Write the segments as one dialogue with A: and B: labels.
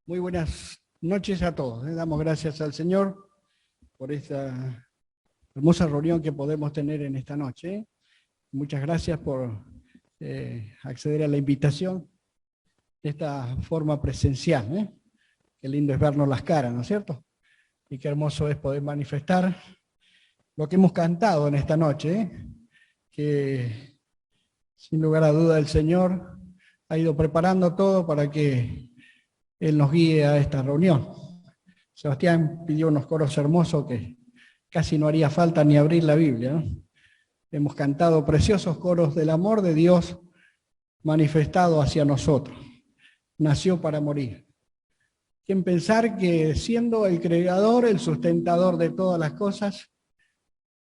A: Muy buenas noches a todos. Le damos gracias al Señor por esta hermosa reunión que podemos tener en esta noche. Muchas gracias por acceder a la invitación de esta forma presencial. Qué lindo es vernos las caras, ¿no es cierto? Y qué hermoso es poder manifestar lo que hemos cantado en esta noche, que sin lugar a duda el Señor ha ido preparando todo para que Él nos guíe a esta reunión. Sebastián pidió unos coros hermosos que casi no haría falta ni abrir la Biblia, ¿no? Hemos cantado preciosos coros del amor de Dios manifestado hacia nosotros. Nació para morir. ¿Quién pensar que siendo el creador, el sustentador de todas las cosas,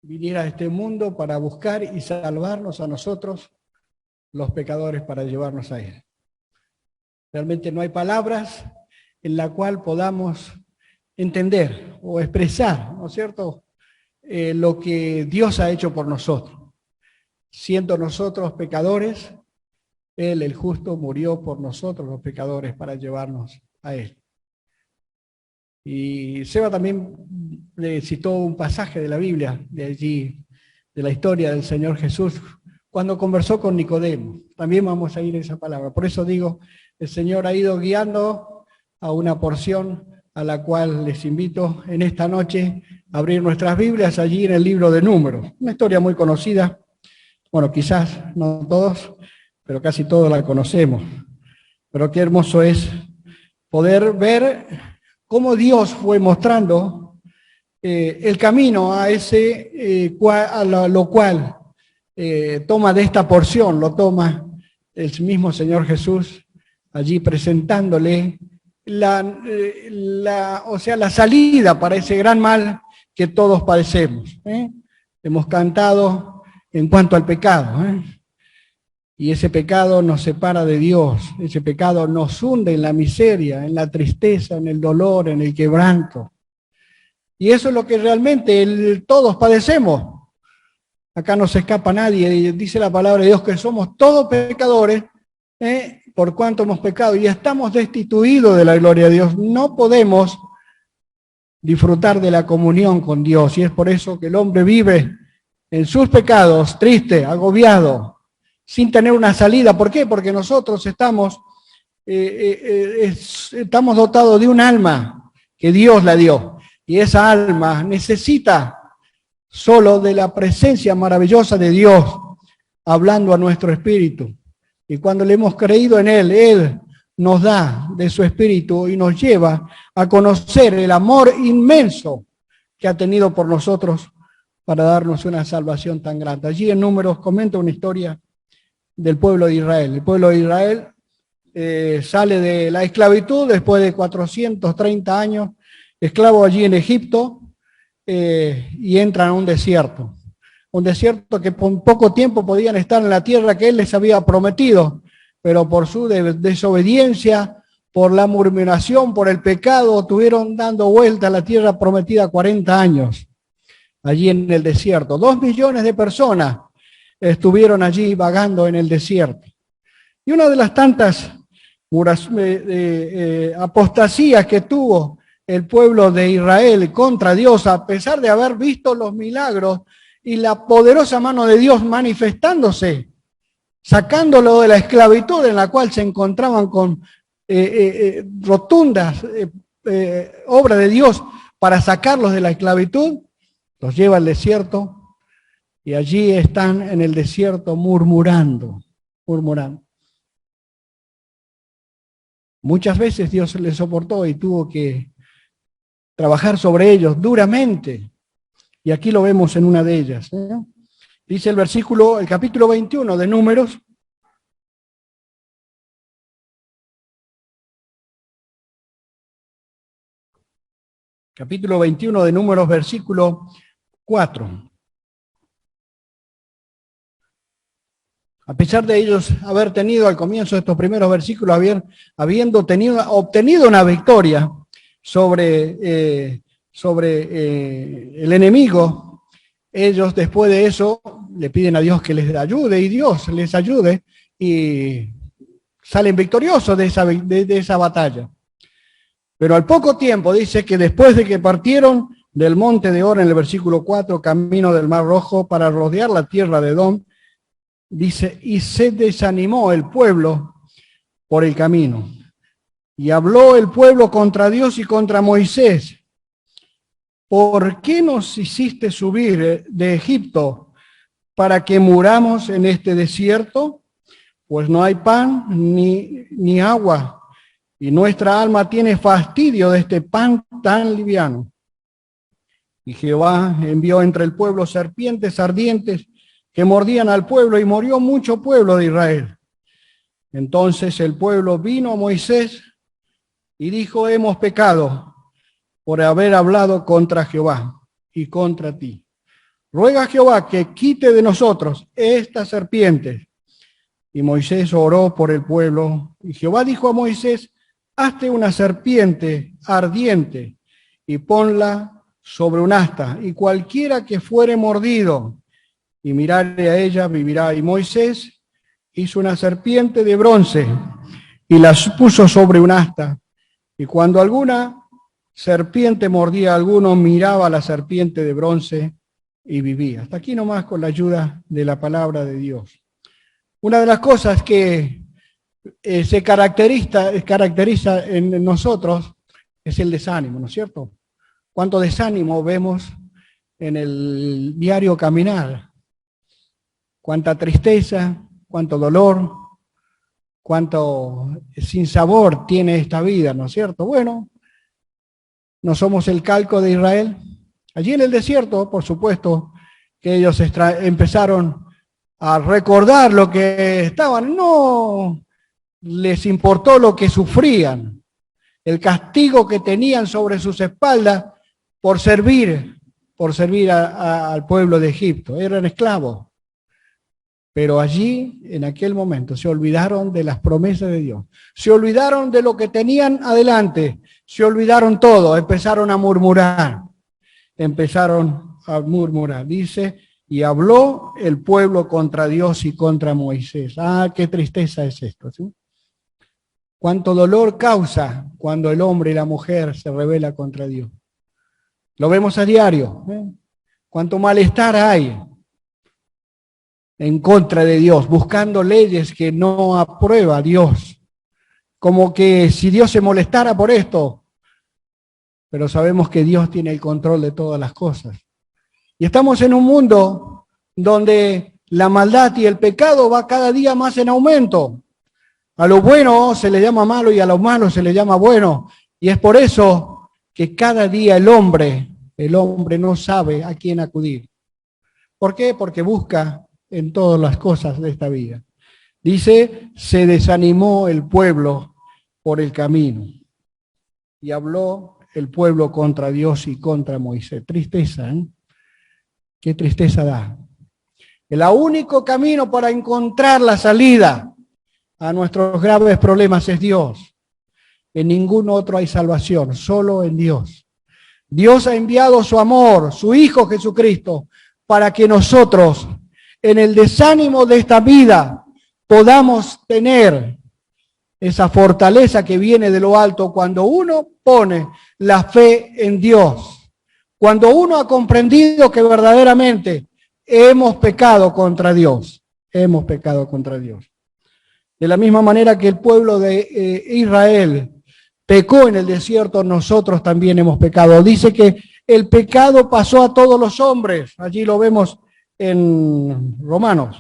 A: viniera a este mundo para buscar y salvarnos a nosotros, los pecadores, para llevarnos a Él? Realmente no hay palabras en la cual podamos entender o expresar, ¿no es cierto?, lo que Dios ha hecho por nosotros. Siendo nosotros pecadores, Él, el justo, murió por nosotros, los pecadores, para llevarnos a Él. Y Seba también citó un pasaje de la Biblia, de allí, de la historia del Señor Jesús, cuando conversó con Nicodemo. También vamos a ir a esa palabra. Por eso digo, el Señor ha ido guiando a una porción a la cual les invito en esta noche a abrir nuestras Biblias allí en el libro de Números. Una historia muy conocida, bueno, quizás no todos, pero casi todos la conocemos. Pero qué hermoso es poder ver cómo Dios fue mostrando el camino a lo cual toma de esta porción, lo toma el mismo Señor Jesús, allí presentándole la salida para ese gran mal que todos padecemos. Hemos cantado en cuanto al pecado, y ese pecado nos separa de Dios, ese pecado nos hunde en la miseria, en la tristeza, en el dolor, en el quebranto. Y eso es lo que realmente todos padecemos. Acá no se escapa nadie, dice la palabra de Dios que somos todos pecadores, por cuanto hemos pecado y estamos destituidos de la gloria de Dios. No podemos disfrutar de la comunión con Dios, y es por eso que el hombre vive en sus pecados, triste, agobiado, sin tener una salida. ¿Por qué? Porque nosotros estamos dotados de un alma que Dios la dio, y esa alma necesita solo de la presencia maravillosa de Dios hablando a nuestro espíritu. Y cuando le hemos creído en Él, Él nos da de su espíritu y nos lleva a conocer el amor inmenso que ha tenido por nosotros para darnos una salvación tan grande. Allí en Números comenta una historia del pueblo de Israel. El pueblo de Israel sale de la esclavitud después de 430 años, esclavo allí en Egipto, y entran a un desierto que por poco tiempo podían estar en la tierra que Él les había prometido, pero por su desobediencia, por la murmuración, por el pecado, estuvieron dando vuelta a la tierra prometida 40 años, allí en el desierto. 2 millones de personas estuvieron allí vagando en el desierto. Y una de las tantas apostasías que tuvo el pueblo de Israel contra Dios, a pesar de haber visto los milagros y la poderosa mano de Dios manifestándose, sacándolo de la esclavitud en la cual se encontraban con rotundas obras de Dios para sacarlos de la esclavitud, los lleva al desierto y allí están en el desierto murmurando. Muchas veces Dios les soportó y tuvo que trabajar sobre ellos duramente. Y aquí lo vemos en una de ellas. Dice el capítulo 21 de Números. Capítulo 21 de Números, versículo 4. A pesar de ellos haber tenido al comienzo de estos primeros versículos, habiendo obtenido una victoria sobre el enemigo, ellos después de eso le piden a Dios que les ayude, y Dios les ayude, y salen victoriosos de esa batalla. Pero al poco tiempo dice que después de que partieron del monte de Or, en el versículo 4, camino del Mar Rojo para rodear la tierra de Edom, dice, y se desanimó el pueblo por el camino. Y habló el pueblo contra Dios y contra Moisés. ¿Por qué nos hiciste subir de Egipto para que muramos en este desierto? Pues no hay pan ni agua, y nuestra alma tiene fastidio de este pan tan liviano. Y Jehová envió entre el pueblo serpientes ardientes que mordían al pueblo, y murió mucho pueblo de Israel. Entonces el pueblo vino a Moisés y dijo, hemos pecado por haber hablado contra Jehová y contra ti. Ruega a Jehová que quite de nosotros estas serpientes. Y Moisés oró por el pueblo, y Jehová dijo a Moisés, hazte una serpiente ardiente y ponla sobre un asta, y cualquiera que fuere mordido y mirare a ella vivirá. Y Moisés hizo una serpiente de bronce y la puso sobre un asta, y cuando alguna serpiente mordía a alguno, miraba a la serpiente de bronce y vivía. Hasta aquí nomás con la ayuda de la palabra de Dios. Una de las cosas que se caracteriza en nosotros es el desánimo, ¿no es cierto? ¿Cuánto desánimo vemos en el diario caminar? Cuánta tristeza, cuánto dolor, cuánto sinsabor tiene esta vida, ¿no es cierto? Bueno, no somos el calco de Israel. Allí en el desierto, por supuesto, que ellos empezaron a recordar lo que estaban, no les importó lo que sufrían, el castigo que tenían sobre sus espaldas por servir al pueblo de Egipto. Eran esclavos. Pero allí, en aquel momento, se olvidaron de las promesas de Dios. Se olvidaron de lo que tenían adelante. Se olvidaron todo. Empezaron a murmurar. Dice, y habló el pueblo contra Dios y contra Moisés. Ah, qué tristeza es esto, ¿sí? Cuánto dolor causa cuando el hombre y la mujer se rebelan contra Dios. Lo vemos a diario, ¿eh? Cuánto malestar hay en contra de Dios, buscando leyes que no aprueba Dios, como que si Dios se molestara por esto, pero sabemos que Dios tiene el control de todas las cosas. Y estamos en un mundo donde la maldad y el pecado va cada día más en aumento. A lo bueno se le llama malo y a lo malo se le llama bueno, y es por eso que cada día el hombre no sabe a quién acudir. ¿Por qué? Porque busca en todas las cosas de esta vida. Dice, se desanimó el pueblo por el camino. Y habló el pueblo contra Dios y contra Moisés. Tristeza, ¿eh? Qué tristeza da. El único camino para encontrar la salida a nuestros graves problemas es Dios. En ningún otro hay salvación, solo en Dios. Dios ha enviado su amor, su Hijo Jesucristo, para que nosotros, en el desánimo de esta vida, podamos tener esa fortaleza que viene de lo alto cuando uno pone la fe en Dios. Cuando uno ha comprendido que verdaderamente hemos pecado contra Dios. Hemos pecado contra Dios. De la misma manera que el pueblo de Israel pecó en el desierto, nosotros también hemos pecado. Dice que el pecado pasó a todos los hombres. Allí lo vemos en Romanos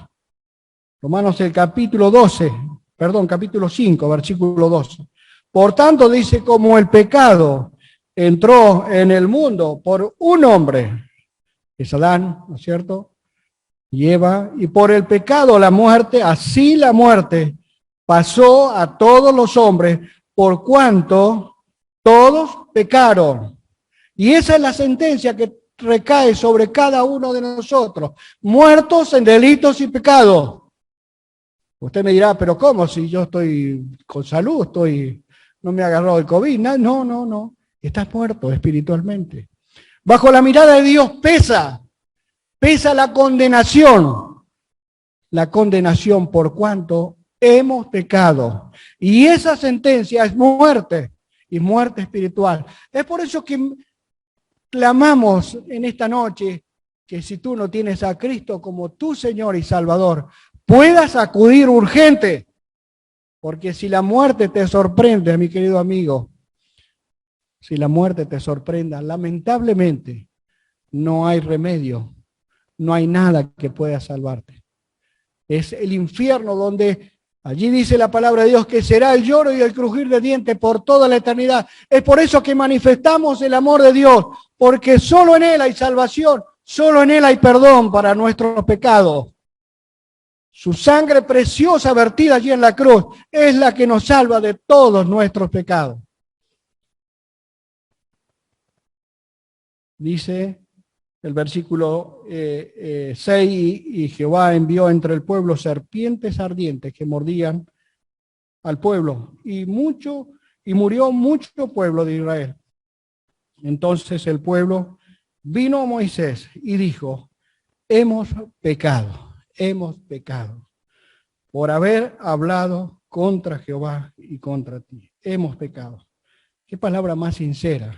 A: el capítulo 5, versículo 12. Por tanto, dice, como el pecado entró en el mundo por un hombre, es Adán, ¿no es cierto? Y Eva, y por el pecado la muerte, así la muerte pasó a todos los hombres, por cuanto todos pecaron. Y esa es la sentencia que recae sobre cada uno de nosotros, muertos en delitos y pecados. Usted me dirá, pero ¿cómo? Si yo estoy con salud, no me ha agarrado el COVID. No. Estás muerto espiritualmente. Bajo la mirada de Dios pesa la condenación por cuanto hemos pecado. Y esa sentencia es muerte. y muerte espiritual. Es por eso que clamamos en esta noche que si tú no tienes a Cristo como tu Señor y Salvador, puedas acudir urgente, porque si la muerte te sorprende, mi querido amigo, si la muerte te sorprenda, lamentablemente no hay remedio, no hay nada que pueda salvarte. Es el infierno donde, allí dice la palabra de Dios, que será el lloro y el crujir de dientes por toda la eternidad. Es por eso que manifestamos el amor de Dios, porque solo en Él hay salvación, solo en Él hay perdón para nuestros pecados. Su sangre preciosa vertida allí en la cruz es la que nos salva de todos nuestros pecados. Dice el versículo 6, y Jehová envió entre el pueblo serpientes ardientes que mordían al pueblo, y murió mucho pueblo de Israel. Entonces el pueblo vino a Moisés y dijo: hemos pecado por haber hablado contra Jehová y contra ti. Hemos pecado. Qué palabra más sincera.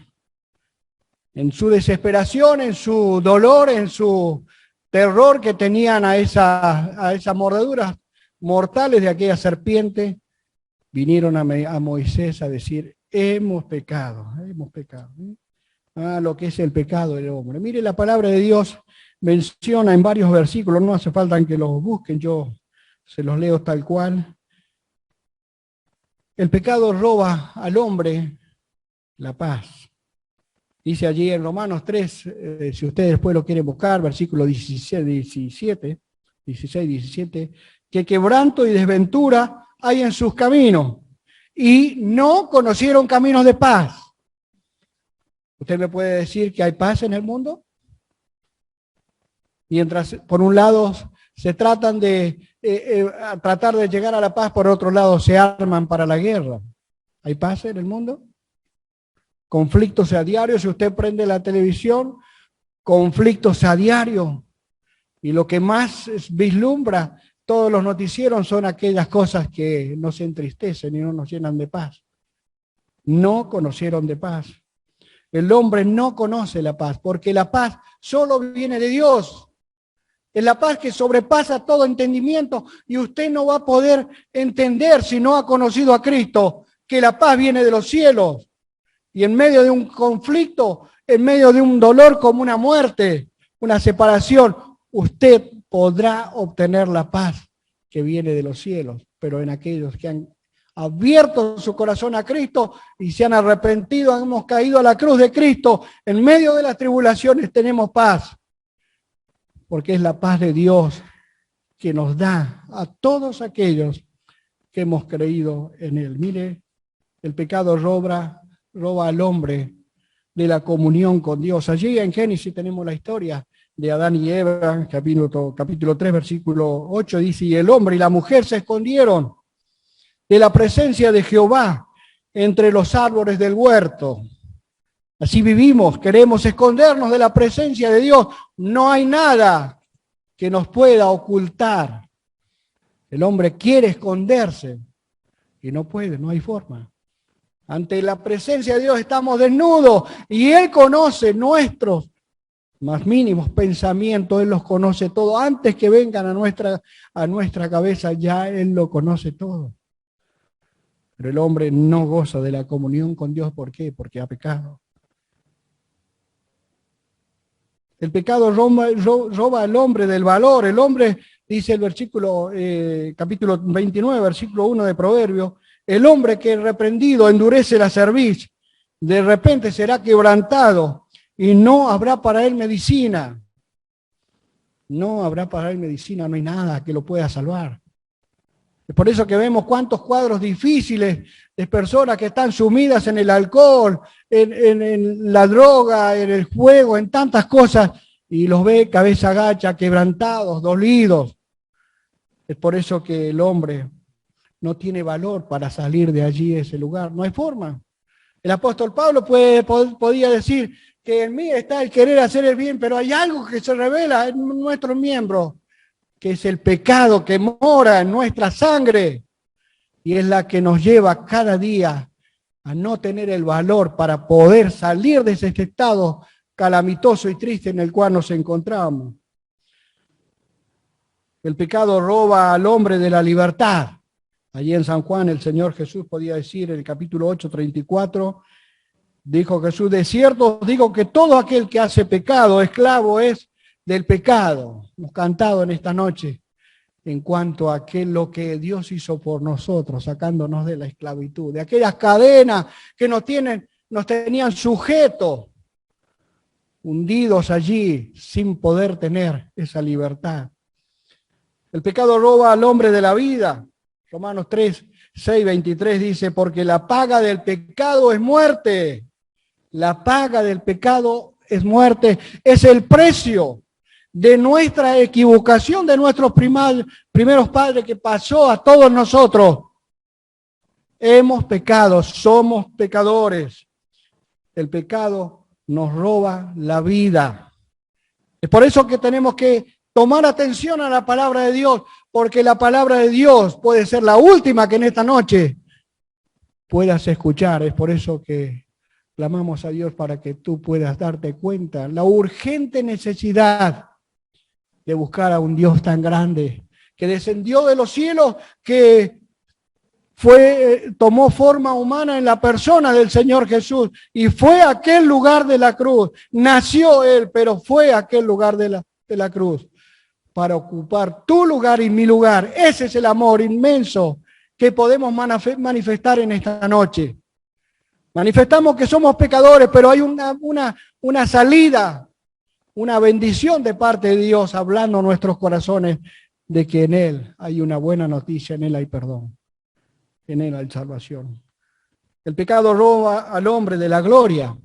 A: En su desesperación, en su dolor, en su terror que tenían a esas mordeduras mortales de aquella serpiente, vinieron a Moisés a decir: hemos pecado. Lo que es el pecado del hombre. Mire, la palabra de Dios menciona en varios versículos, no hace falta que los busquen, yo se los leo tal cual. El pecado roba al hombre la paz. Dice allí en Romanos 3, si ustedes después lo quieren buscar, versículo 16, 17, que quebranto y desventura hay en sus caminos, y no conocieron caminos de paz. ¿Usted me puede decir que hay paz en el mundo? Mientras por un lado se tratan de tratar de llegar a la paz, por otro lado se arman para la guerra. ¿Hay paz en el mundo? Conflictos a diario, si usted prende la televisión, conflictos a diario. Y lo que más vislumbra todos los noticieros son aquellas cosas que nos entristecen y no nos llenan de paz. No conocieron de paz. El hombre no conoce la paz, porque la paz solo viene de Dios. Es la paz que sobrepasa todo entendimiento, y usted no va a poder entender si no ha conocido a Cristo, que la paz viene de los cielos. Y en medio de un conflicto, en medio de un dolor como una muerte, una separación, usted podrá obtener la paz que viene de los cielos. Pero en aquellos que han abierto su corazón a Cristo y se han arrepentido, hemos caído a la cruz de Cristo, en medio de las tribulaciones tenemos paz. Porque es la paz de Dios que nos da a todos aquellos que hemos creído en Él. Mire, el pecado roba al hombre de la comunión con Dios. Allí en Génesis tenemos la historia de Adán y Eva, capítulo 3, versículo 8, dice: y el hombre y la mujer se escondieron de la presencia de Jehová entre los árboles del huerto. Así vivimos, queremos escondernos de la presencia de Dios. No hay nada que nos pueda ocultar. El hombre quiere esconderse y no puede, no hay forma. Ante la presencia de Dios estamos desnudos, y Él conoce nuestros más mínimos pensamientos. Él los conoce todo. Antes que vengan a nuestra cabeza, ya Él lo conoce todo. Pero el hombre no goza de la comunión con Dios. ¿Por qué? Porque ha pecado. El pecado roba al hombre del valor. El hombre, dice el versículo, capítulo 29, versículo 1 de Proverbios: el hombre que reprendido endurece la cerviz, de repente será quebrantado, y no habrá para él medicina. No habrá para él medicina, no hay nada que lo pueda salvar. Es por eso que vemos cuántos cuadros difíciles de personas que están sumidas en el alcohol, en la droga, en el juego, en tantas cosas, y los ve cabeza gacha, quebrantados, dolidos. Es por eso que el hombre no tiene valor para salir de allí, de ese lugar. No hay forma. El apóstol Pablo podía decir que en mí está el querer hacer el bien, pero hay algo que se revela en nuestros miembros, que es el pecado que mora en nuestra sangre, y es la que nos lleva cada día a no tener el valor para poder salir de ese estado calamitoso y triste en el cual nos encontramos. El pecado roba al hombre de la libertad. Allí en San Juan el Señor Jesús podía decir en el capítulo 8, 34, dijo Jesús: de cierto os digo que todo aquel que hace pecado, esclavo es del pecado. Hemos cantado en esta noche en cuanto a lo que Dios hizo por nosotros, sacándonos de la esclavitud, de aquellas cadenas que nos tenían sujetos, hundidos allí sin poder tener esa libertad. El pecado roba al hombre de la vida. Romanos 3, 6, 23 dice: porque la paga del pecado es muerte. La paga del pecado es muerte, es el precio de nuestra equivocación, de nuestros primeros padres, que pasó a todos nosotros. Hemos pecado, somos pecadores. El pecado nos roba la vida. Es por eso que tenemos que tomar atención a la palabra de Dios, porque la palabra de Dios puede ser la última que en esta noche puedas escuchar. Es por eso que clamamos a Dios para que tú puedas darte cuenta la urgente necesidad de buscar a un Dios tan grande, que descendió de los cielos, que tomó forma humana en la persona del Señor Jesús y fue a aquel lugar de la cruz. Nació Él, pero fue a aquel lugar de la cruz para ocupar tu lugar y mi lugar. Ese es el amor inmenso que podemos manifestar en esta noche. Manifestamos que somos pecadores, pero hay una salida, una bendición de parte de Dios hablando a nuestros corazones de que en Él hay una buena noticia, en Él hay perdón, en Él hay salvación. El pecado roba al hombre de la gloria.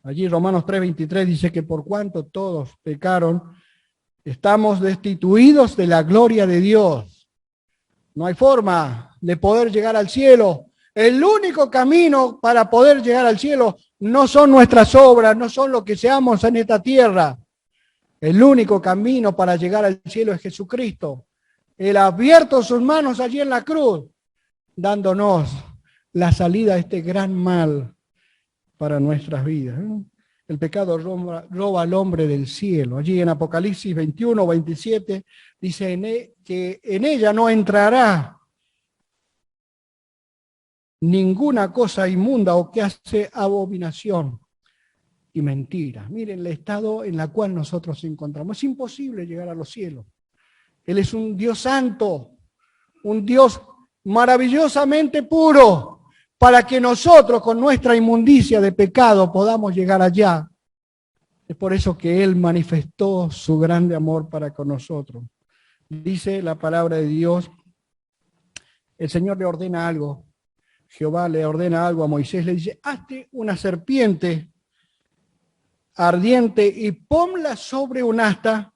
A: Allí Romanos 3:23 dice que por cuanto todos pecaron, estamos destituidos de la gloria de Dios. No hay forma de poder llegar al cielo. El único camino para poder llegar al cielo no son nuestras obras, no son lo que seamos en esta tierra. El único camino para llegar al cielo es Jesucristo. Él ha abierto sus manos allí en la cruz, dándonos la salida a este gran mal para nuestras vidas. El pecado roba al hombre del cielo. Allí en Apocalipsis 21, 27 dice que en ella no entrará ninguna cosa inmunda o que hace abominación y mentira. Miren el estado en el cual nosotros nos encontramos. Es imposible llegar a los cielos. Él es un Dios santo, un Dios maravillosamente puro, para que nosotros con nuestra inmundicia de pecado podamos llegar allá. Es por eso que Él manifestó su grande amor para con nosotros. Dice la palabra de Dios, el Señor le ordena algo. Jehová le ordena algo a Moisés, le dice: hazte una serpiente ardiente y ponla sobre un asta,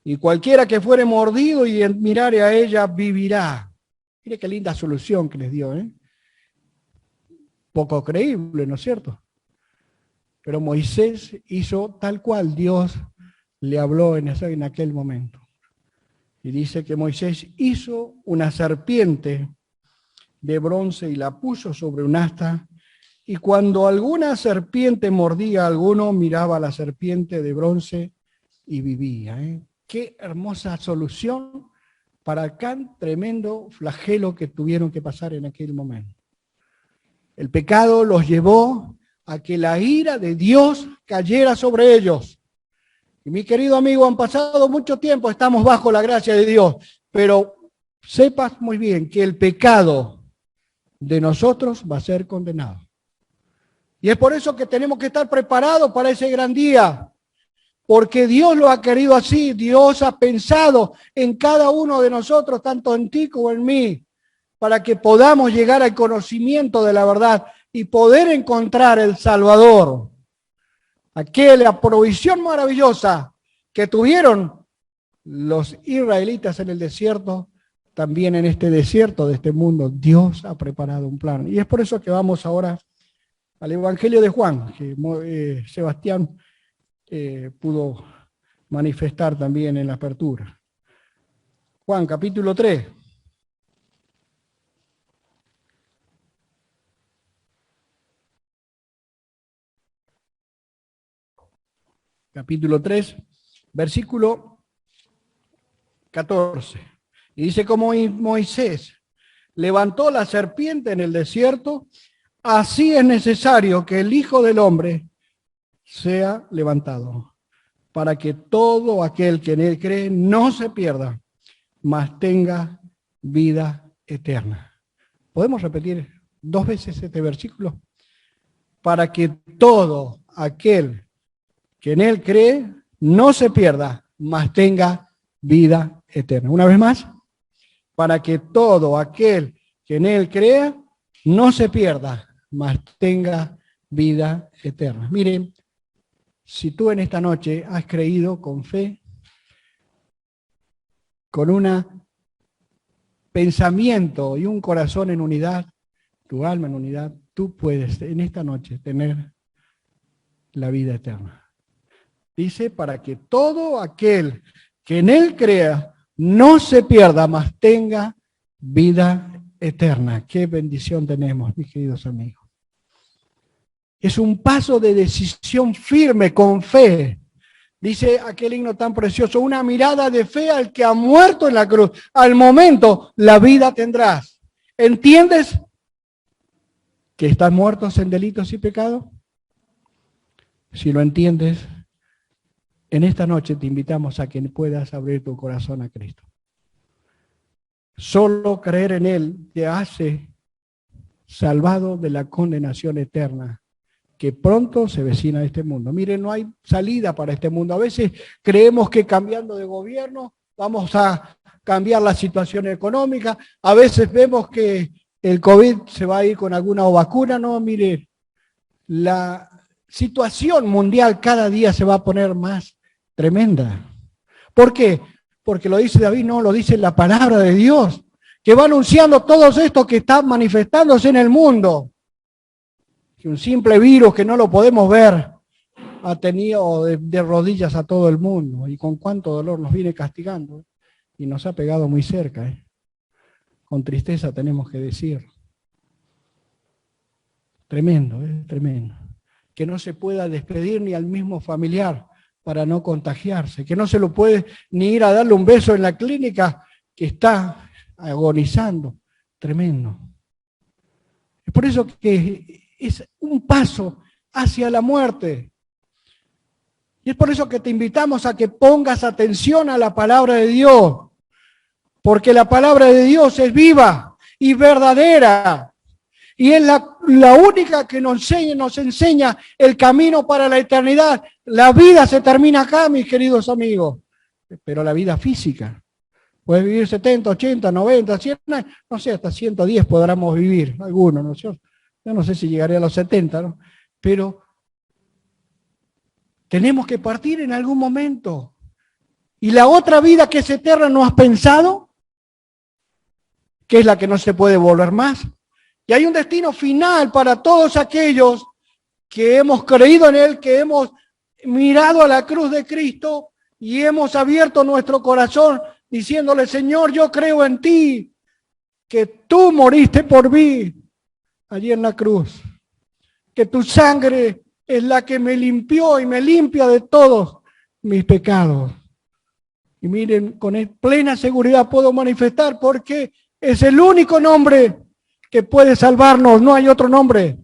A: y cualquiera que fuere mordido y mirare a ella vivirá. Mire qué linda solución que les dio, ¿eh? Poco creíble, ¿no es cierto? Pero Moisés hizo tal cual Dios le habló en aquel momento. Y dice que Moisés hizo una serpiente de bronce y la puso sobre un asta, y cuando alguna serpiente mordía a alguno, miraba a la serpiente de bronce y vivía. Qué hermosa solución para el tan tremendo flagelo que tuvieron que pasar en aquel momento. El pecado los llevó a que la ira de Dios cayera sobre ellos. Y mi querido amigo, han pasado mucho tiempo, estamos bajo la gracia de Dios, pero sepas muy bien que el pecado de nosotros va a ser condenado. Y es por eso que tenemos que estar preparados para ese gran día, porque Dios lo ha querido así. Dios ha pensado en cada uno de nosotros, tanto en ti como en mí, para que podamos llegar al conocimiento de la verdad y poder encontrar el Salvador, aquella provisión maravillosa que tuvieron los israelitas en el desierto. También en este desierto de este mundo, Dios ha preparado un plan. Y es por eso que vamos ahora al Evangelio de Juan, que Sebastián pudo manifestar también en la apertura. Juan, capítulo 3. capítulo 3, versículo 14. Y dice, como Moisés levantó la serpiente en el desierto, así es necesario que el Hijo del Hombre sea levantado, para que todo aquel que en él cree no se pierda, mas tenga vida eterna. ¿Podemos repetir 2 veces este versículo? Para que todo aquel que en él cree no se pierda, mas tenga vida eterna. Una vez más, para que todo aquel que en él crea no se pierda, mas tenga vida eterna. Miren, si tú en esta noche has creído con fe, con un pensamiento y un corazón en unidad, tu alma en unidad, tú puedes en esta noche tener la vida eterna. Dice, para que todo aquel que en él crea no se pierda, mas tenga vida eterna. Qué bendición tenemos, mis queridos amigos. Es un paso de decisión firme, con fe. Dice aquel himno tan precioso, una mirada de fe al que ha muerto en la cruz. Al momento la vida tendrás. ¿Entiendes que estás muertos en delitos y pecados? Si lo entiendes, en esta noche te invitamos a que puedas abrir tu corazón a Cristo. Solo creer en Él te hace salvado de la condenación eterna que pronto se vecina a este mundo. Miren, no hay salida para este mundo. A veces creemos que cambiando de gobierno vamos a cambiar la situación económica. A veces vemos que el COVID se va a ir con alguna vacuna. No, miren, la situación mundial cada día se va a poner más tremenda. ¿Por qué? Porque lo dice David, no, lo dice la palabra de Dios, que va anunciando todo esto que está manifestándose en el mundo. Que un simple virus que no lo podemos ver ha tenido de rodillas a todo el mundo, y con cuánto dolor nos viene castigando, y nos ha pegado muy cerca. Con tristeza tenemos que decir. Tremendo, tremendo. Que no se pueda despedir ni al mismo familiar para no contagiarse, que no se lo puede ni ir a darle un beso en la clínica que está agonizando. Tremendo. Es por eso que es un paso hacia la muerte. Y es por eso que te invitamos a que pongas atención a la palabra de Dios, porque la palabra de Dios es viva y verdadera, y es la única que nos enseña el camino para la eternidad. La vida se termina acá, mis queridos amigos, pero la vida física. Puedes vivir 70, 80, 90, 100 años, no sé, hasta 110 podremos vivir, algunos, ¿no? Yo no sé si llegaré a los 70, ¿no? Pero tenemos que partir en algún momento. ¿Y la otra vida que es eterna no has pensado? Que es la que no se puede volver más. Y hay un destino final para todos aquellos que hemos creído en Él, que hemos mirado a la cruz de Cristo y hemos abierto nuestro corazón diciéndole, Señor, yo creo en ti, que tú moriste por mí allí en la cruz, que tu sangre es la que me limpió y me limpia de todos mis pecados. Y miren, con plena seguridad puedo manifestar porque es el único nombre que puede salvarnos, no hay otro nombre.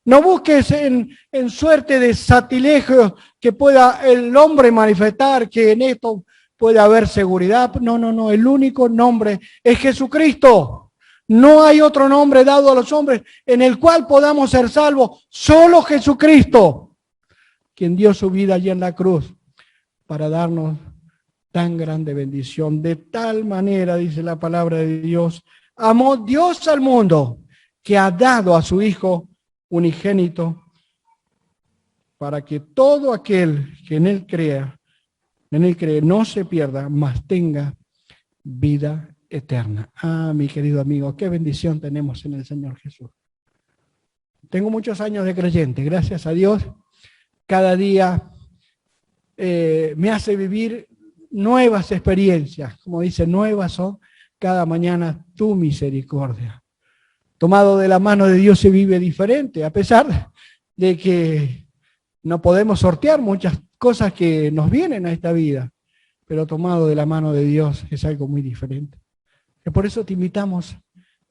A: No busques en suerte de sacrilegios que pueda el hombre manifestar que en esto puede haber seguridad. No, el único nombre es Jesucristo. No hay otro nombre dado a los hombres en el cual podamos ser salvos, solo Jesucristo, quien dio su vida allí en la cruz para darnos tan grande bendición. De tal manera, dice la palabra de Dios, amó Dios al mundo, que ha dado a su Hijo unigénito, para que todo aquel que en Él cree, no se pierda, mas tenga vida eterna. Ah, mi querido amigo, qué bendición tenemos en el Señor Jesús. Tengo muchos años de creyente, gracias a Dios. Cada día me hace vivir nuevas experiencias, como dice, nuevas son cada mañana tu misericordia. Tomado de la mano de Dios se vive diferente, a pesar de que no podemos sortear muchas cosas que nos vienen a esta vida, pero tomado de la mano de Dios es algo muy diferente. Y por eso te invitamos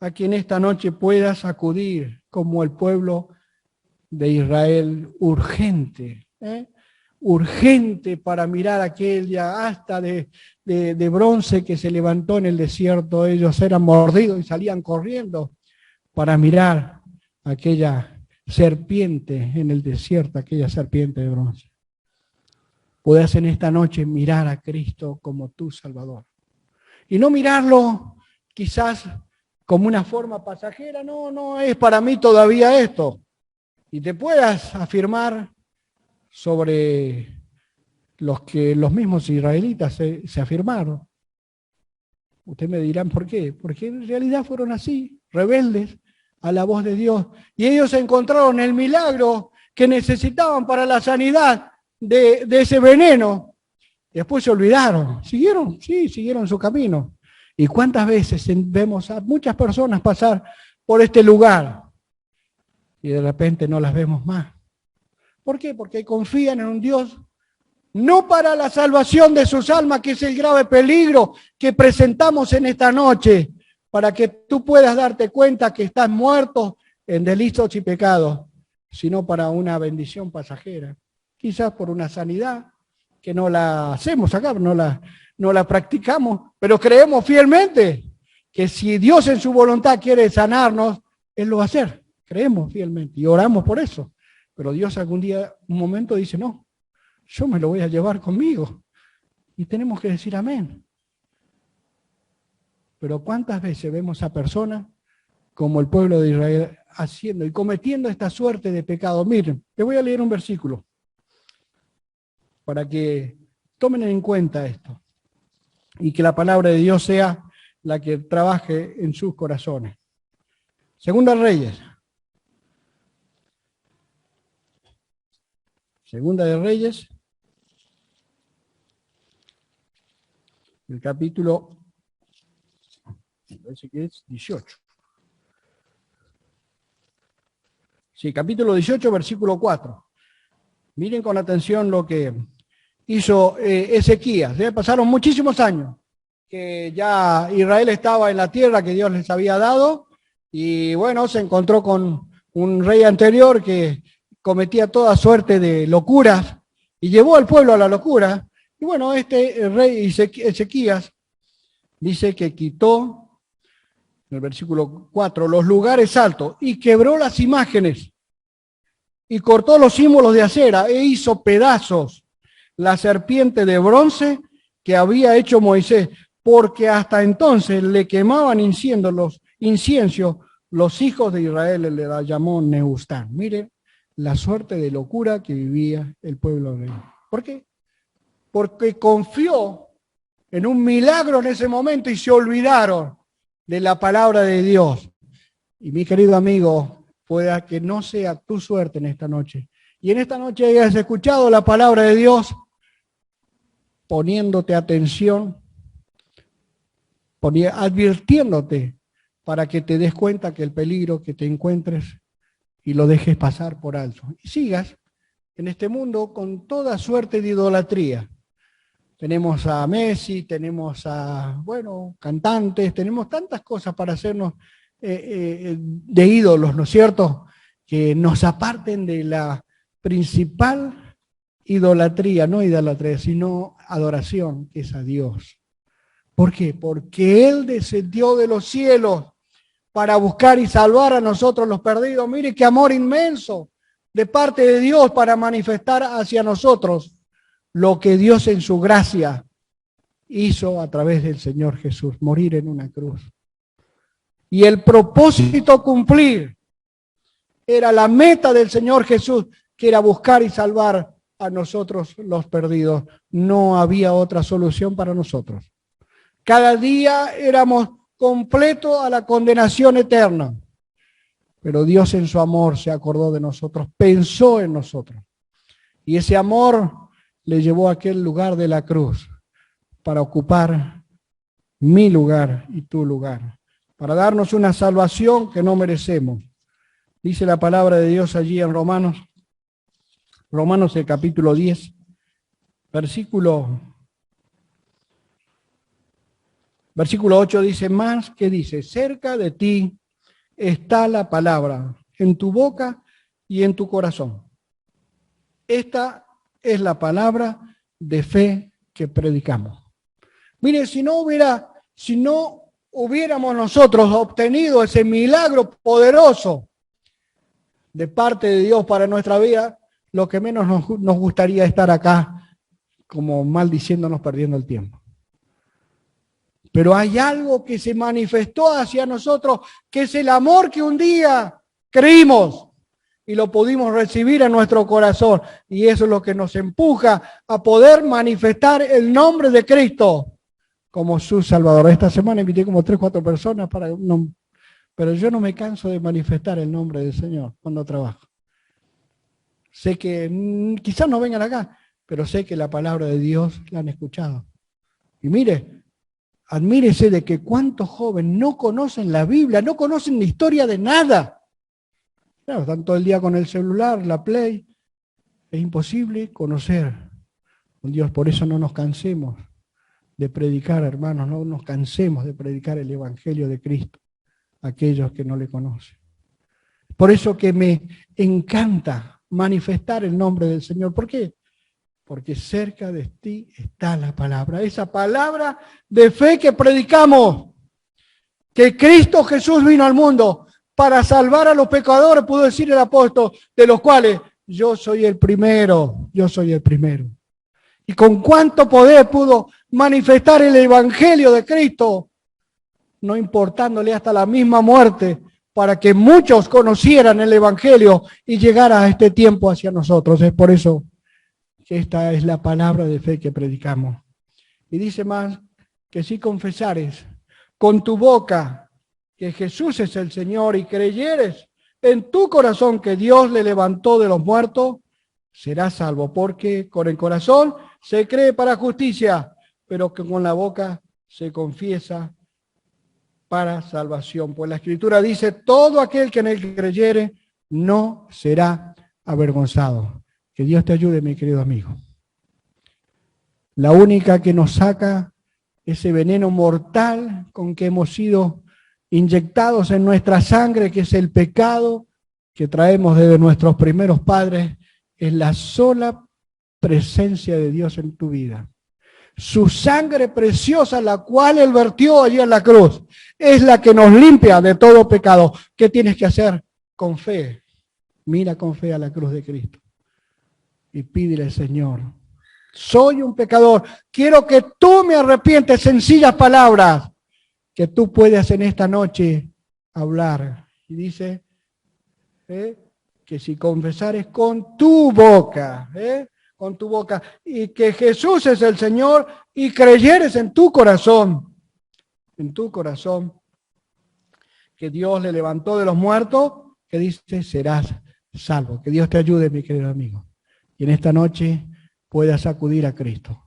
A: a que en esta noche puedas acudir como el pueblo de Israel urgente, urgente para mirar aquella asta de bronce que se levantó en el desierto. Ellos eran mordidos y salían corriendo para mirar aquella serpiente en el desierto, aquella serpiente de bronce. Puedas en esta noche mirar a Cristo como tu Salvador. Y no mirarlo quizás como una forma pasajera, no es para mí todavía esto. Y te puedas afirmar sobre los que los mismos israelitas se afirmaron. Ustedes me dirán, ¿por qué? Porque en realidad fueron así, rebeldes a la voz de Dios. Y ellos encontraron el milagro que necesitaban para la sanidad de ese veneno. Después se olvidaron, siguieron su camino. ¿Y cuántas veces vemos a muchas personas pasar por este lugar y de repente no las vemos más? ¿Por qué? Porque confían en un Dios no para la salvación de sus almas, que es el grave peligro que presentamos en esta noche, para que tú puedas darte cuenta que estás muerto en delitos y pecados, sino para una bendición pasajera, quizás por una sanidad que no la hacemos acá, no la practicamos, pero creemos fielmente que si Dios en su voluntad quiere sanarnos, Él lo va a hacer. Creemos fielmente y oramos por eso. Pero Dios algún día, un momento dice, no, yo me lo voy a llevar conmigo. Y tenemos que decir amén. Pero ¿cuántas veces vemos a personas como el pueblo de Israel haciendo y cometiendo esta suerte de pecado? Miren, les voy a leer un versículo para que tomen en cuenta esto y que la palabra de Dios sea la que trabaje en sus corazones. Segunda de Reyes, el capítulo, parece que es 18. Sí, capítulo 18, versículo 4. Miren con atención lo que hizo Ezequías. Pasaron muchísimos años que ya Israel estaba en la tierra que Dios les había dado y bueno, se encontró con un rey anterior que cometía toda suerte de locuras y llevó al pueblo a la locura. Y bueno, este rey Ezequías dice que quitó, en el versículo 4, los lugares altos y quebró las imágenes y cortó los símbolos de acera e hizo pedazos la serpiente de bronce que había hecho Moisés, porque hasta entonces le quemaban incienso los hijos de Israel, le la llamó Nehushtan. Mire la suerte de locura que vivía el pueblo de Israel. ¿Por qué? Porque confió en un milagro en ese momento y se olvidaron de la palabra de Dios. Y mi querido amigo, pueda que no sea tu suerte en esta noche. Y en esta noche hayas escuchado la palabra de Dios, poniéndote atención, advirtiéndote para que te des cuenta que el peligro que te encuentres y lo dejes pasar por alto. Y sigas en este mundo con toda suerte de idolatría. Tenemos a Messi, tenemos a, cantantes, tenemos tantas cosas para hacernos de ídolos, ¿no es cierto? Que nos aparten de la principal idolatría, no idolatría, sino adoración, que es a Dios. ¿Por qué? Porque Él descendió de los cielos para buscar y salvar a nosotros los perdidos. Mire qué amor inmenso de parte de Dios para manifestar hacia nosotros lo que Dios en su gracia hizo a través del Señor Jesús, morir en una cruz. Y el propósito cumplir era la meta del Señor Jesús, que era buscar y salvar a nosotros los perdidos. No había otra solución para nosotros. Cada día éramos completos a la condenación eterna. Pero Dios en su amor se acordó de nosotros, pensó en nosotros. Y ese amor le llevó a aquel lugar de la cruz para ocupar mi lugar y tu lugar, para darnos una salvación que no merecemos. Dice la palabra de Dios allí en Romanos el capítulo 10, Versículo 8 dice más, que dice, cerca de ti está la palabra, en tu boca y en tu corazón. Esta es la palabra de fe que predicamos. Mire, si no hubiéramos nosotros obtenido ese milagro poderoso de parte de Dios para nuestra vida, lo que menos nos gustaría estar acá como maldiciéndonos, perdiendo el tiempo. Pero hay algo que se manifestó hacia nosotros, que es el amor que un día creímos y lo pudimos recibir en nuestro corazón. Y eso es lo que nos empuja a poder manifestar el nombre de Cristo como su Salvador. Esta semana invité como 3 o 4 personas, pero yo no me canso de manifestar el nombre del Señor cuando trabajo. Sé que quizás no vengan acá, pero sé que la palabra de Dios la han escuchado. Y mire, admírese de que cuántos jóvenes no conocen la Biblia, no conocen la historia de nada. Claro, están todo el día con el celular, la Play. Es imposible conocer con Dios. Por eso no nos cansemos de predicar, hermanos, no nos cansemos de predicar el Evangelio de Cristo a aquellos que no le conocen. Por eso que me encanta manifestar el nombre del Señor. ¿Por qué? Porque cerca de ti está la palabra, esa palabra de fe que predicamos, que Cristo Jesús vino al mundo para salvar a los pecadores, pudo decir el apóstol, de los cuales yo soy el primero, yo soy el primero. Y con cuánto poder pudo manifestar el Evangelio de Cristo, no importándole hasta la misma muerte, para que muchos conocieran el Evangelio y llegara a este tiempo hacia nosotros. Es por eso que esta es la palabra de fe que predicamos. Y dice más, que si confesares con tu boca que Jesús es el Señor y creyeres en tu corazón que Dios le levantó de los muertos, serás salvo, porque con el corazón se cree para justicia, pero que con la boca se confiesa para salvación. Pues la Escritura dice, todo aquel que en él creyere no será avergonzado. Que Dios te ayude, mi querido amigo. La única que nos saca ese veneno mortal con que hemos sido inyectados en nuestra sangre, que es el pecado que traemos desde nuestros primeros padres, es la sola presencia de Dios en tu vida. Su sangre preciosa, la cual Él vertió allí en la cruz, es la que nos limpia de todo pecado. ¿Qué tienes que hacer? Con fe. Mira con fe a la cruz de Cristo y pídele, Señor, soy un pecador, quiero que tú me arrepientes, sencillas palabras que tú puedas en esta noche hablar. Y dice que si confesares con tu boca, y que Jesús es el Señor y creyeres en tu corazón, que Dios le levantó de los muertos, que dice, serás salvo. Que Dios te ayude, mi querido amigo. Y en esta noche puedas acudir a Cristo.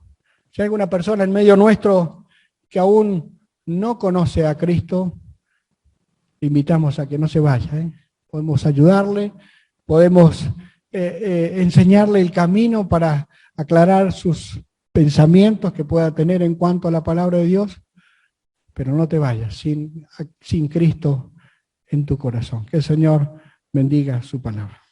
A: Si hay alguna persona en medio nuestro que aún no conoce a Cristo, le invitamos a que no se vaya. Podemos ayudarle, podemos enseñarle el camino para aclarar sus pensamientos que pueda tener en cuanto a la palabra de Dios, pero no te vayas sin Cristo en tu corazón. Que el Señor bendiga su palabra.